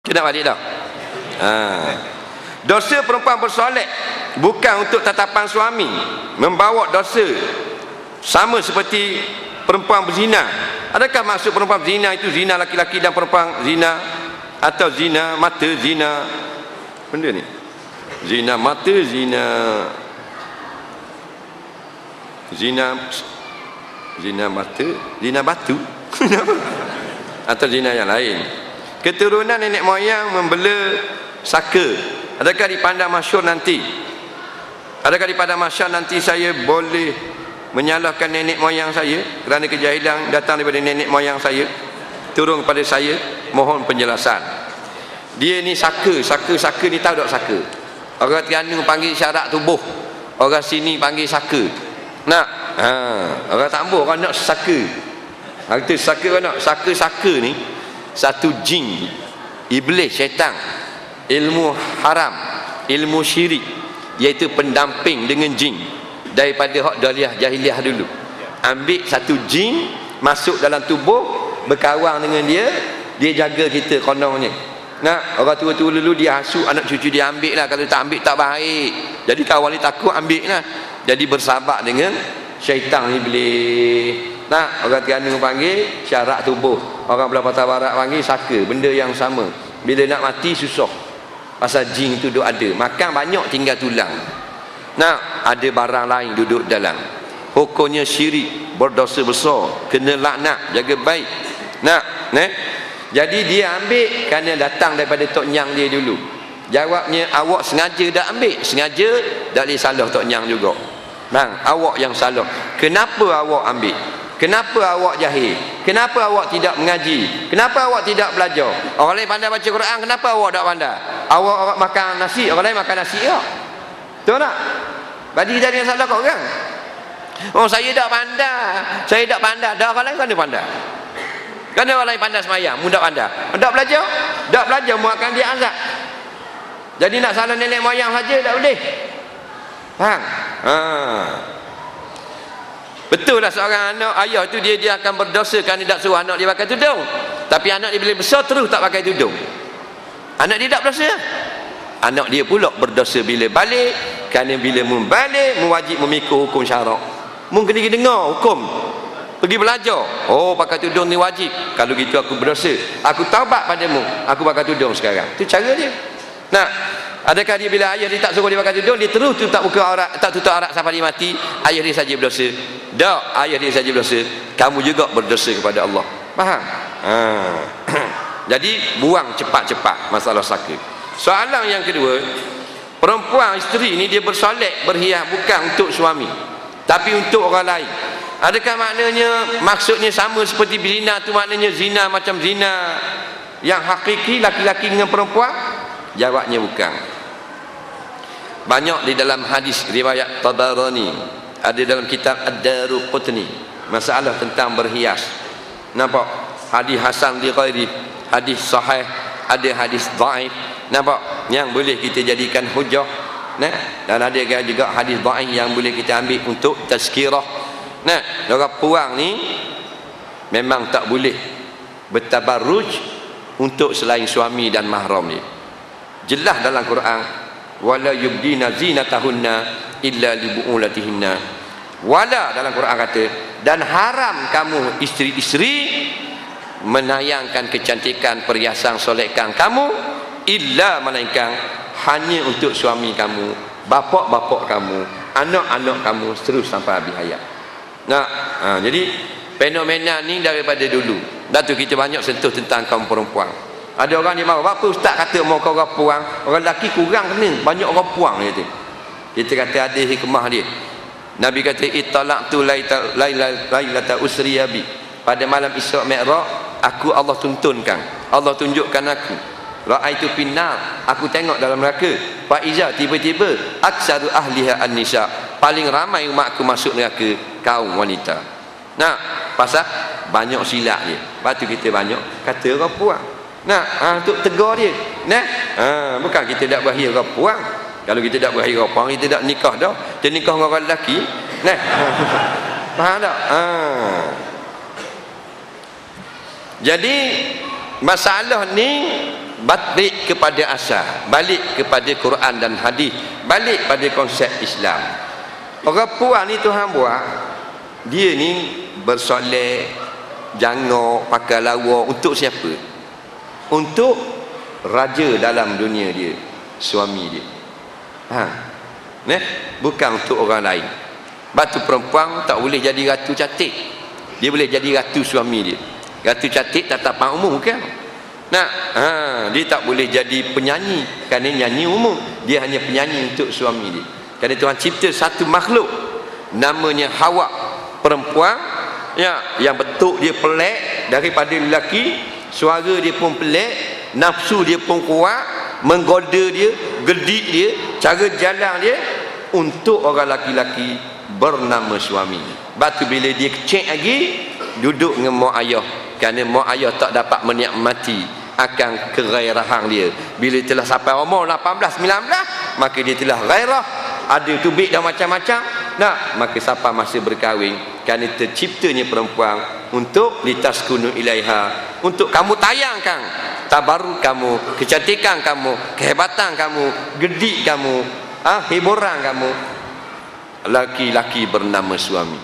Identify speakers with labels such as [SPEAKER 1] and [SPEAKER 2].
[SPEAKER 1] Kena balik dah. Dosa perempuan bersolek bukan untuk tatapan suami, membawa dosa sama seperti perempuan berzina. Adakah maksud perempuan berzina itu zina laki-laki dan perempuan zina, atau zina mata, zina benda ni, zina mata, zina mata, zina batu atau zina yang lain. Keturunan nenek moyang membela saka. Adakah di padang mahsyar nanti? Adakah di padang mahsyar nanti saya boleh menyalahkan nenek moyang saya kerana kejahilan datang daripada nenek moyang saya turun kepada saya? Mohon penjelasan. Dia ni saka ni, tahu tak saka? Orang Terengganu panggil syarat tubuh, orang sini panggil saka. Nak? Orang Tambur kan nak saka. Kata saka kan nak? Saka ni satu jin, iblis, syaitan, ilmu haram, ilmu syirik, iaitu pendamping dengan jin daripada hak daliah jahiliah dulu. Ambil satu jin masuk dalam tubuh, berkawan dengan dia jaga kita kononnya. Nah, orang tua-tua dulu dia hasut anak cucu dia, ambil lah, kalau tak ambil tak baik. Jadi kawan ni takut, ambil lah. Jadi bersahabat dengan syaitan iblis. Nah, orang Terengganu panggil syarat tubuh, orang belah Patah Barat panggil saka. Benda yang sama. Bila nak mati susah, pasal jin tu duduk ada, makan banyak tinggal tulang. Nah, ada barang lain duduk dalam. Hukumnya syirik, berdosa besar, kena laknat, jaga baik. Nah, jadi dia ambil kerana datang daripada Tok Nyang dia dulu. Jawabnya, awak sengaja dah ambil? Sengaja, tak boleh salah Tok Nyang juga. Bang, awak yang salah. Kenapa awak ambil? Kenapa awak jahil? Kenapa awak tidak mengaji? Kenapa awak tidak belajar? Orang lain pandai baca Quran, kenapa awak tak pandai? Awak makan nasi, orang lain makan nasi tak? Betul tak? Bagi kita yang salah kau kan? Oh, saya tak pandai. Saya tak pandai. Dah orang lain kan dia pandai. Kerana orang lain pandai semayang, mu tak pandai. Tak belajar? Tak belajar, mu akan dia azab. Jadi nak salah nenek moyang saja tak boleh. Faham? Betul lah seorang anak, ayah tu dia akan berdosa kerana tak suruh anak dia pakai tudung. Tapi anak dia bila besar terus tak pakai tudung. Anak dia tak berdosa. Anak dia pula berdosa bila balik, kerana bila membalik mewajib memikul hukum syarak. Mungkin dia dengar hukum, pergi belajar. Oh, pakai tudung ni wajib. Kalau gitu aku berdosa, aku taubat padamu, aku pakai tudung sekarang. Itu cara dia. Nah, adakah dia bila ayah dia tak suruh dia pakai tudung, dia terus tak buka aurat, tak tutup aurat sampai dia mati, ayah dia saja berdosa? Tak, ayah dia saja berdosa, kamu juga berdosa kepada Allah. Faham? Jadi buang cepat-cepat masalah saka. Soalan yang kedua, perempuan isteri ni dia bersolek, berhias bukan untuk suami tapi untuk orang lain. Adakah maknanya, maksudnya sama seperti berzina tu, maknanya zina macam zina yang hakiki laki-laki dengan perempuan? Jawabnya bukan. Banyak di dalam hadis riwayat Tabarani, ada dalam kitab Ad-Daruqutni, masalah tentang berhias. Nampak? Hadis hasan li ghairi, hadis sahih, ada hadis dhaif. Nampak? Yang boleh kita jadikan hujah. Nah, dan ada juga hadis dhaif yang boleh kita ambil untuk tazkirah. Nah, orang puang ni memang tak boleh bertabarruj untuk selain suami dan mahram ni. Jelas dalam Quran, wala yubdina zinatahunna illa li bu'ulatihinna. Wala dalam Quran kata, dan haram kamu isteri-isteri menayangkan kecantikan perhiasan solekan kamu illa melainkan hanya untuk suami kamu, bapak-bapak kamu, anak-anak kamu, terus sampai habis hayat. Nah, jadi fenomena ni daripada dulu. Datu kita banyak sentuh tentang kaum perempuan. Ada orang dia marah, apa ustaz kata mau kau orang puang, orang lelaki kurang kena, banyak orang puang dia tu. Kita kata ada hikmah dia. Nabi kata ittalaqtu lailata usri bi. Pada malam Isra Mi'raj, aku Allah tuntunkan, Allah tunjukkan aku. Ra'aitu finnar, aku tengok dalam neraka. Fa iza, tiba-tiba aksaru ahliha an-nisa, paling ramai umatku masuk neraka kaum wanita. Nah, pasal banyak silap dia. Lepas tu kita banyak kata orang puang. Nah, untuk tegur dia. Nah, bukan kita tak berakhir orang puang. Kalau kita tak berakhir orang puang, kita tak nikah dah. Kita nikah dengan orang lelaki. Nah. Faham tak? Jadi masalah ni balik kepada asal, balik kepada Quran dan hadis, balik pada konsep Islam. Orang puan ni Tuhan buat, dia ni bersolek, jangok, pakai lawa untuk siapa? Untuk raja dalam dunia dia, suami dia. Bukan untuk orang lain. Batu perempuan tak boleh jadi ratu cantik. Dia boleh jadi ratu suami dia. Ratu cantik tatapan umum kan? Dia tak boleh jadi penyanyi kerana nyanyi umum. Dia hanya penyanyi untuk suami dia. Kerana Tuhan cipta satu makhluk namanya Hawa, perempuan yang bentuk dia pelik daripada lelaki, suara dia pun pelik, nafsu dia pun kuat, menggoda dia, gedik dia, cara jalan dia untuk orang laki-laki bernama suami. Batu bila dia kecil lagi duduk dengan mak ayah, kerana mak ayah tak dapat menikmati akan kegairahan dia. Bila telah sampai umur 18, 19, maka dia telah gairah, ada tubik dan macam-macam. Maka siapa masa berkahwin, kerana terciptanya perempuan untuk litaskunu ilaiha, untuk kamu tayangkan tabarruk kamu, kecantikan kamu, kehebatan kamu, gedik kamu, hiburan kamu, laki-laki bernama suami.